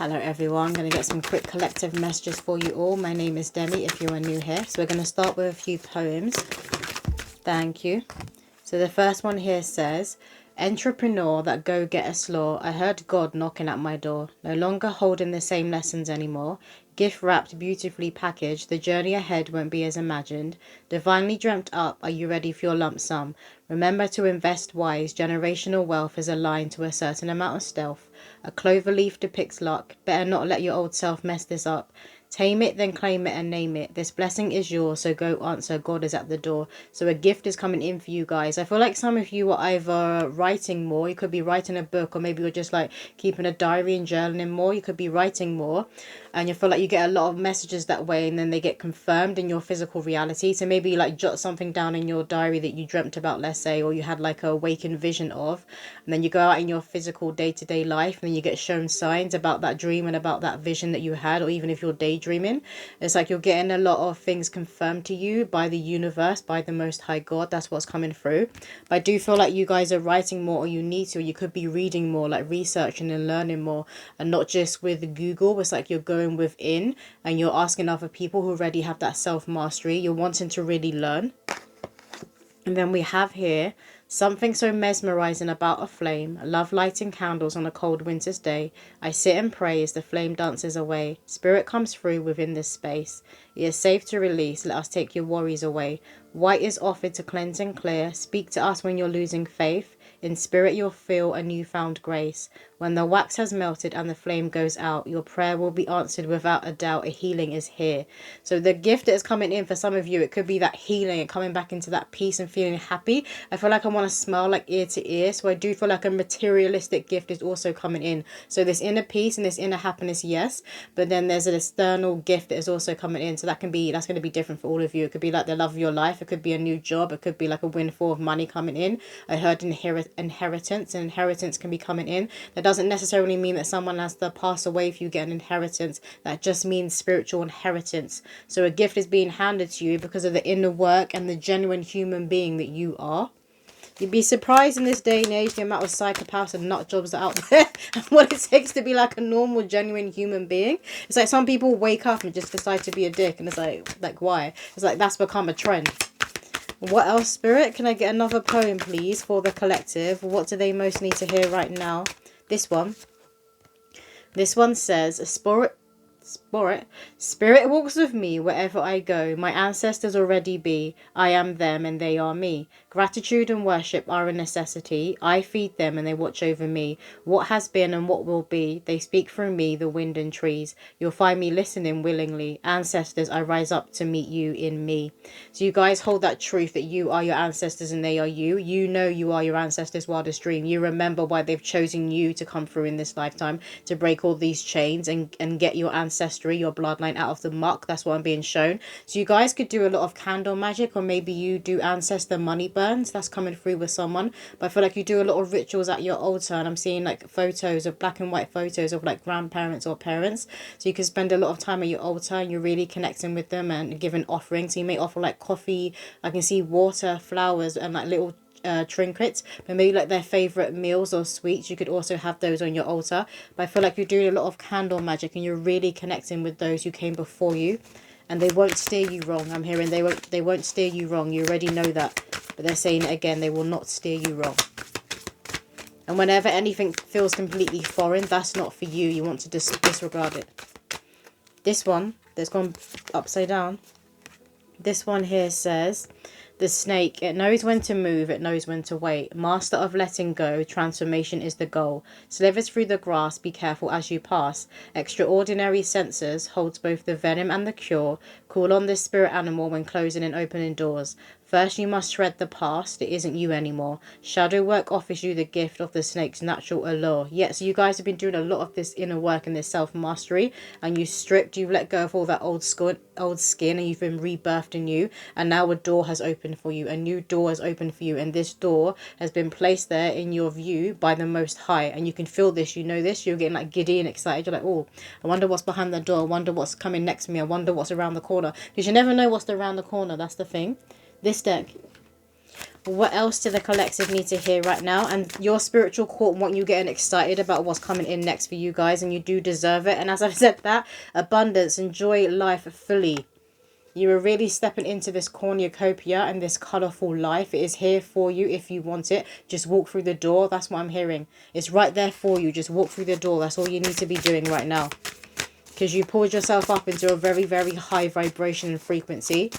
Hello everyone, I'm going to get some quick collective messages for you all. My name is Demi if you are new here. So we're going to start with a few poems. Thank you. So the first one here says, entrepreneur that go get a slaw, I heard God knocking at my door. No longer holding the same lessons anymore. Gift wrapped, beautifully packaged, the journey ahead won't be as imagined. Divinely dreamt up, are you ready for your lump sum? Remember to invest wise, generational wealth is aligned to a certain amount of stealth. A clover leaf depicts luck, better not let your old self mess this up. Tame it, then claim it and name it. This blessing is yours, so go answer. God is at the door. So a gift is coming in for you guys. I feel like some of you are either writing more. You could be writing a book, or maybe you're just like keeping a diary and journaling more. You could be writing more. And you feel like you get a lot of messages that way, and then they get confirmed in your physical reality. So maybe like jot something down in your diary that you dreamt about, let's say, or you had like a awakened vision of. And then you go out in your physical day-to-day life, and then you get shown signs about that dream and about that vision that you had, or even if you're daydreaming, it's like you're getting a lot of things confirmed to you by the universe, by the Most High God. That's what's coming through. But I do feel like you guys are writing more, or you need to, or you could be reading more, like researching and learning more, and not just with Google. It's like you're going within and you're asking other people who already have that self-mastery. You're wanting to really learn. And then we have here, something so mesmerizing about a flame, love lighting candles on a cold winter's day. I sit and pray as the flame dances away. Spirit comes through within this space. It is safe to release, let us take your worries away. White is offered to cleanse and clear. Speak to us when you're losing faith. In spirit you'll feel a newfound grace. When the wax has melted and the flame goes out, your prayer will be answered without a doubt. A healing is here. So the gift that is coming in for some of you, it could be that healing and coming back into that peace and feeling happy. I feel like I want to smile like ear to ear. So I do feel like a materialistic gift is also coming in. So this inner peace and this inner happiness, yes. But then there's an external gift that is also coming in. So that's going to be different for all of you. It could be like the love of your life. It could be a new job. It could be like a windfall of money coming in. I heard inheritance, and inheritance can be coming in. That doesn't necessarily mean that someone has to pass away if you get an inheritance. That just means spiritual inheritance. So a gift is being handed to you because of the inner work and the genuine human being that you are. You'd be surprised in this day and age the amount of psychopaths and nut jobs that are out there and what it takes to be like a normal, genuine human being. It's like some people wake up and just decide to be a dick, and it's like why? It's like that's become a trend. What else, Spirit? Can I get another poem, please, for the collective? What do they most need to hear right now? This one. This one says, Spirit walks with me wherever I go. My ancestors already be. I am them and they are me. Gratitude and worship are a necessity. I feed them and they watch over me. What has been and what will be, they speak through me, the wind and trees. You'll find me listening willingly. Ancestors, I rise up to meet you in me. So you guys hold that truth that you are your ancestors and they are you. You know you are your ancestors' wildest dream. You remember why they've chosen you to come through in this lifetime, to break all these chains and get your ancestry, your bloodline out of the muck. That's what I'm being shown. So you guys could do a lot of candle magic, or maybe you do ancestor money burns. That's coming through with someone. But I feel like you do a lot of rituals at your altar, and I'm seeing like photos of black and white photos of like grandparents or parents. So you can spend a lot of time at your altar and you're really connecting with them and giving offerings. So you may offer like coffee, I can see water, flowers, and like little trinkets, but maybe like their favorite meals or sweets. You could also have those on your altar. But I feel like you're doing a lot of candle magic and you're really connecting with those who came before you, and they won't steer you wrong. I'm hearing they won't steer you wrong. You already know that, but they're saying it again, they will not steer you wrong. And whenever anything feels completely foreign, that's not for you. You want to disregard it. This one that's gone upside down, this one here says, the snake, it knows when to move, it knows when to wait. Master of letting go, transformation is the goal. Slithers through the grass, be careful as you pass. Extraordinary senses, holds both the venom and the cure. Call on this spirit animal when closing and opening doors. First you must shred the past, it isn't you anymore. Shadow work offers you the gift of the snake's natural allure. Yes, so you guys have been doing a lot of this inner work and this self-mastery, and you've let go of all that old skin, and you've been rebirthed in you, and now a door has opened for you. A new door has opened for you, and this door has been placed there in your view by the Most High, and you can feel this, you know this, you're getting like giddy and excited. You're like, oh, I wonder what's behind the door, I wonder what's coming next to me, I wonder what's around the corner, because you never know what's around the corner. That's the thing. This deck, What else do the collective need to hear right now? And your spiritual court want you getting excited about what's coming in next for you guys, and you do deserve it. And as I've said that, abundance, enjoy life fully. You are really stepping into this cornucopia and this colourful life. It is here for you if you want it. Just walk through the door. That's what I'm hearing. It's right there for you. Just walk through the door. That's all you need to be doing right now. Because you pulled yourself up into a very, very high vibration and frequency.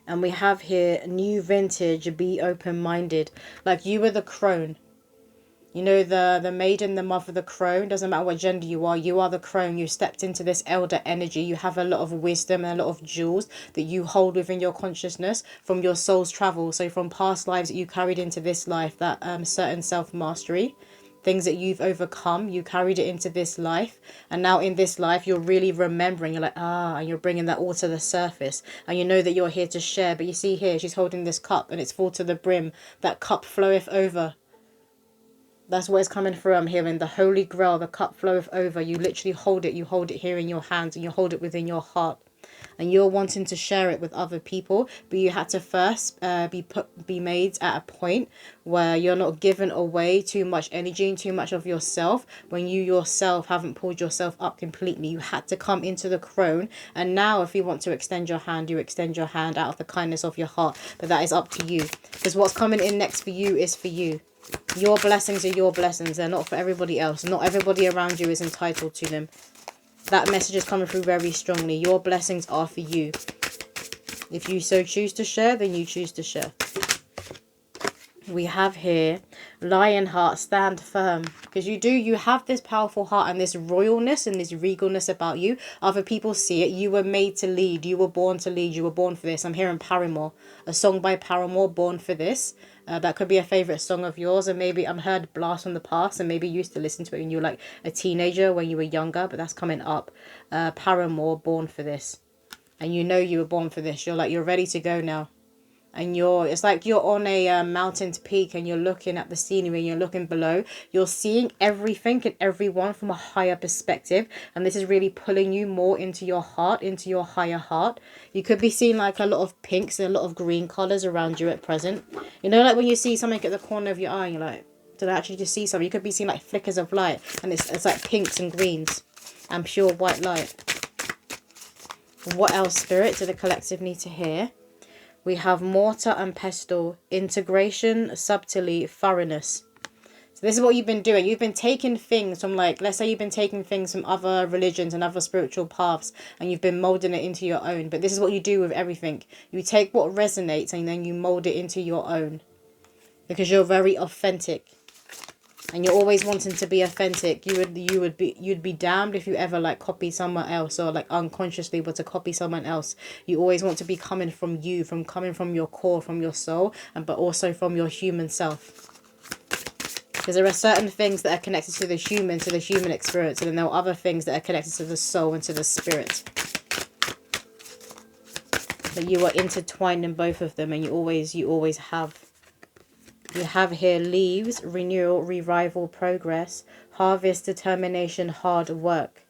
And we have here, new vintage, be open-minded. Like you were the crone. You know, the maiden, the mother, the crone. Doesn't matter what gender you are the crone. You stepped into this elder energy. You have a lot of wisdom and a lot of jewels that you hold within your consciousness from your soul's travel. So from past lives that you carried into this life, that certain self-mastery, things that you've overcome, you carried it into this life. And now in this life, you're really remembering. You're like, and you're bringing that all to the surface. And you know that you're here to share. But you see here, she's holding this cup and it's full to the brim. That cup floweth over. That's what is coming through. I'm hearing the Holy Grail, the cup floweth over. You literally hold it. You hold it here in your hands and you hold it within your heart. And you're wanting to share it with other people. But you had to first be made at a point where you're not giving away too much energy and too much of yourself. When you yourself haven't pulled yourself up completely. You had to come into the crone. And now if you want to extend your hand, you extend your hand out of the kindness of your heart. But that is up to you. Because what's coming in next for you is for you. Your blessings are your blessings. They're not for everybody else. Not everybody around you is entitled to them. That message is coming through very strongly. Your blessings are for you. If you so choose to share, then you choose to share. We have here, lion heart, stand firm. Because you have this powerful heart and this royalness and this regalness about you. Other people see it. You were made to lead. You were born to lead. You were born for this. I'm hearing Paramore. A song by Paramore, Born for This. That could be a favourite song of yours. And maybe I've heard Blast from the past. And maybe you used to listen to it when you were like a teenager, when you were younger. But that's coming up. Paramore, Born for This. And you know you were born for this. You're ready to go now. And it's like you're on a mountain's peak and you're looking at the scenery and you're looking below. You're seeing everything and everyone from a higher perspective. And this is really pulling you more into your heart, into your higher heart. You could be seeing like a lot of pinks and a lot of green colours around you at present. You know, like when you see something at the corner of your eye and you're like, did I actually just see something? You could be seeing like flickers of light. And it's like pinks and greens and pure white light. What else, Spirit, do the collective need to hear? We have mortar and pestle, integration, subtly, thoroughness. So this is what you've been doing. You've been taking things from, like, let's say you've been taking things from other religions and other spiritual paths, and you've been molding it into your own. But this is what you do with everything. You take what resonates and then you mold it into your own. Because you're very authentic. And you're always wanting to be authentic. You'd be damned if you ever like copy someone else or like unconsciously were to copy someone else. You always want to be coming from you, coming from your core, from your soul, but also from your human self. Because there are certain things that are connected to the human experience, and then there are other things that are connected to the soul and to the spirit. But you are intertwined in both of them, and you always have. You have here leaves, renewal, revival, progress, harvest, determination, hard work.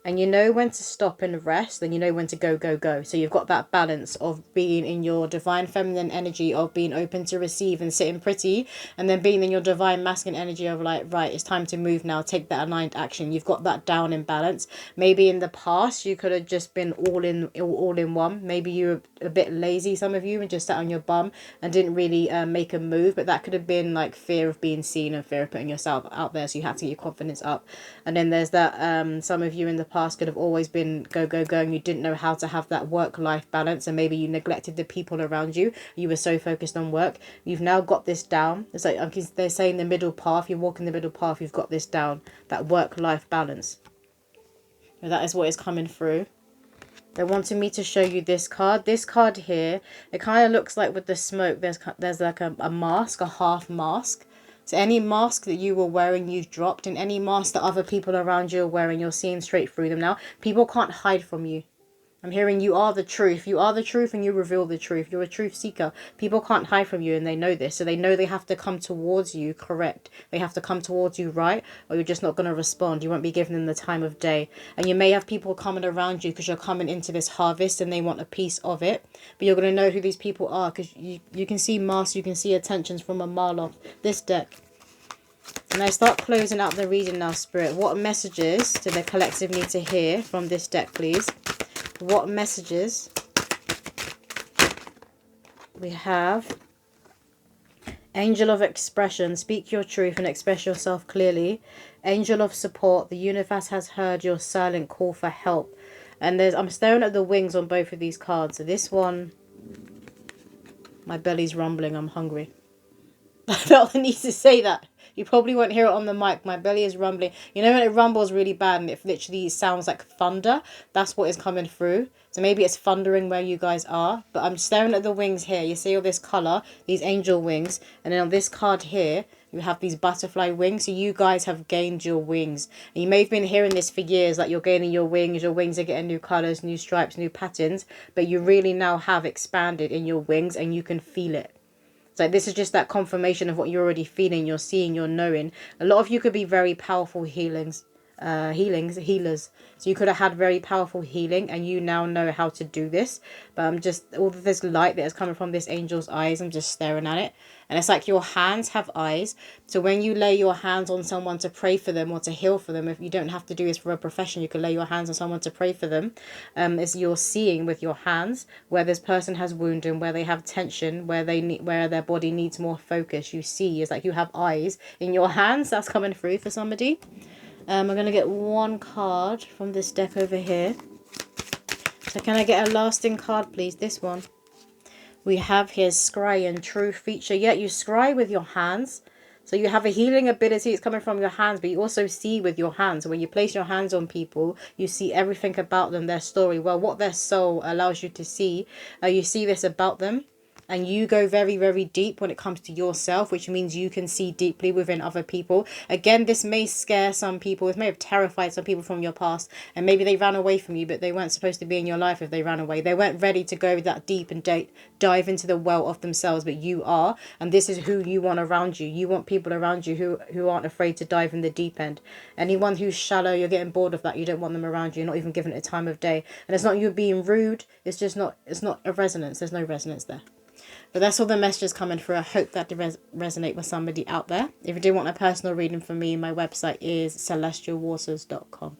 And you know when to stop and rest, and you know when to go, go, go. So you've got that balance of being in your divine feminine energy of being open to receive and sitting pretty, and then being in your divine masculine energy of like, right, it's time to move now, take that aligned action. You've got that down in balance. Maybe in the past you could have just been all in one. Maybe you were a bit lazy, some of you, and just sat on your bum and didn't really make a move. But that could have been like fear of being seen and fear of putting yourself out there, so you had to get your confidence up. And then there's that some of you in the past could have always been go, go, go, and you didn't know how to have that work-life balance, and maybe you neglected the people around you. You were so focused on work. You've now got this down. It's like they're saying the middle path. You're walking the middle path. You've got this down. That work-life balance. And that is what is coming through. They wanted me to show you this card. This card here, it kind of looks like with the smoke, there's like a mask, a half mask. So any mask that you were wearing, you've dropped. And any mask that other people around you are wearing, you're seeing straight through them now. People can't hide from you. I'm hearing you are the truth. You are the truth and you reveal the truth. You're a truth seeker. People can't hide from you and they know this. So they know they have to come towards you correct. They have to come towards you right, or you're just not going to respond. You won't be giving them the time of day. And you may have people coming around you because you're coming into this harvest and they want a piece of it. But you're going to know who these people are because you can see masks, you can see attentions from a mile off this deck. And I start closing out the reading now, Spirit. What messages do the collective need to hear from this deck, please? What messages? We have Angel of Expression. Speak your truth and express yourself clearly. Angel of Support. The universe has heard your silent call for help. And I'm staring at the wings on both of these cards. So this one, my belly's rumbling. I'm hungry. I felt the need to say that. You probably won't hear it on the mic. My belly is rumbling. You know when it rumbles really bad and it literally sounds like thunder? That's what is coming through. So maybe it's thundering where you guys are. But I'm staring at the wings here. You see all this colour, these angel wings. And then on this card here, you have these butterfly wings. So you guys have gained your wings. And you may have been hearing this for years, like you're gaining your wings. Your wings are getting new colours, new stripes, new patterns. But you really now have expanded in your wings and you can feel it. So this is just that confirmation of what you're already feeling, you're seeing, you're knowing. A lot of you could be very powerful healers. So you could have had very powerful healing and you now know how to do this. But I'm just, all of this light that is coming from this angel's eyes, I'm just staring at it. And it's like your hands have eyes. So when you lay your hands on someone to pray for them or to heal for them, if you don't have to do this for a profession, you can lay your hands on someone to pray for them. As you're seeing with your hands where this person has wounded, where they have tension, where their body needs more focus. You see, it's like you have eyes in your hands. That's coming through for somebody. I'm going to get one card from this deck over here. So can I get a lasting card, please? This one. We have here scry and true feature. Yeah, you scry with your hands. So you have a healing ability. It's coming from your hands, but you also see with your hands. When you place your hands on people, you see everything about them, their story. Well, what their soul allows you to see. You see this about them. And you go very, very deep when it comes to yourself, which means you can see deeply within other people. Again, this may scare some people. It may have terrified some people from your past. And maybe they ran away from you, but they weren't supposed to be in your life if they ran away. They weren't ready to go that deep and dive into the well of themselves, but you are. And this is who you want around you. You want people around you who aren't afraid to dive in the deep end. Anyone who's shallow, you're getting bored of that. You don't want them around you. You're not even giving it a time of day. And it's not you being rude. It's just not, it's not a resonance. There's no resonance there. But that's all the messages coming through. I hope that they resonate with somebody out there. If you do want a personal reading from me, my website is celestialwaters.com.